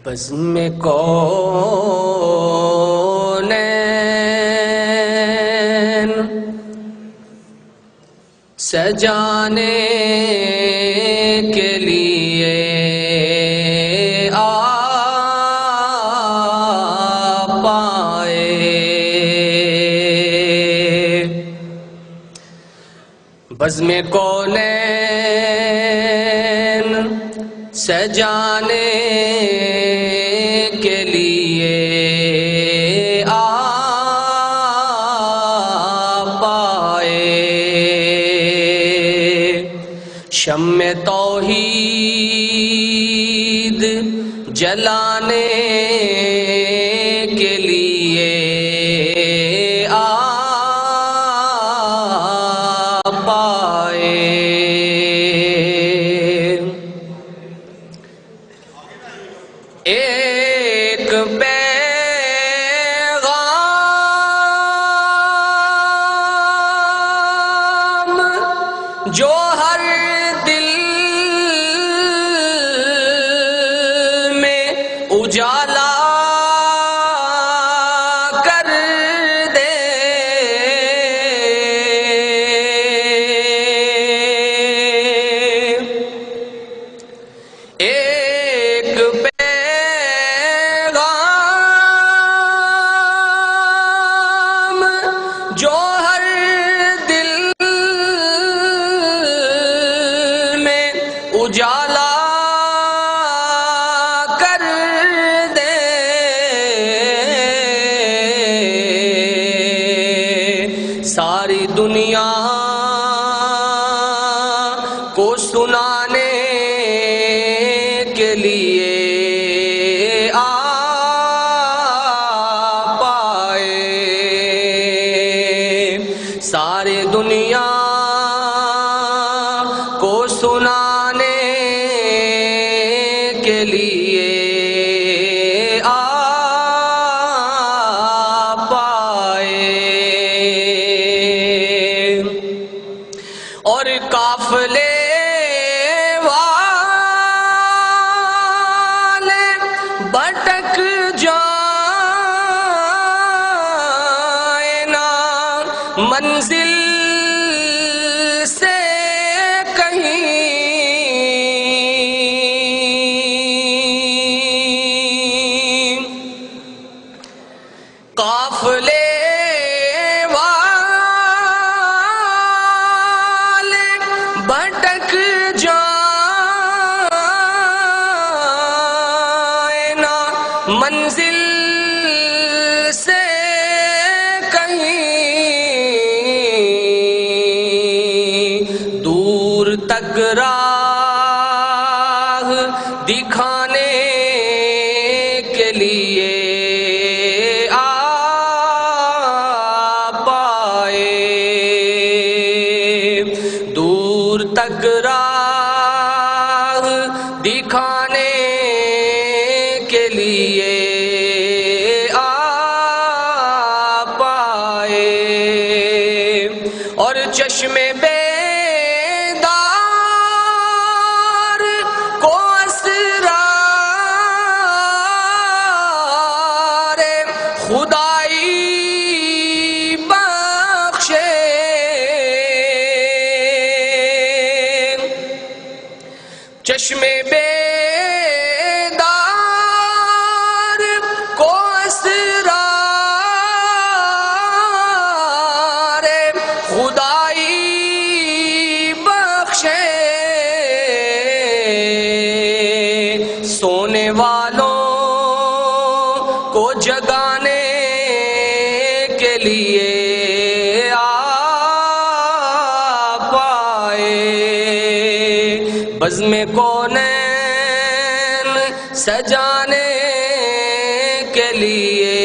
بزم کونین سجانے کے لیے آپ آئے، بزم کونین سجانے کے لیے آپ آئے، شمع توحید جلانے کے لیے آپ آئے، ایک پیغام جو ہر دل میں اجالا کر دے، ایک جو ہر دل میں اجالا کر دے، ساری دنیا کو سنانے کے لیے آپ آئے، سارے دنیا کو سنانے کے لیے آپ آئے، اور قافلے والے بھٹک جائیں نا منزل سے کہیں، قافلے والے بھٹک جائیں نا منزل سے کہیں، دور تک راہ دکھانے کے لیے آپ آئے، دور تک راہ دکھانے کے لیے آپ آئے، اور چشم بیدار کو اسرار خدائی بخشے، چشم بیدار کو اسرار خدائی بخشے، سونے والوں کو جگانے کے لیے آپ آئے، بزم کونین سجانے کے لیے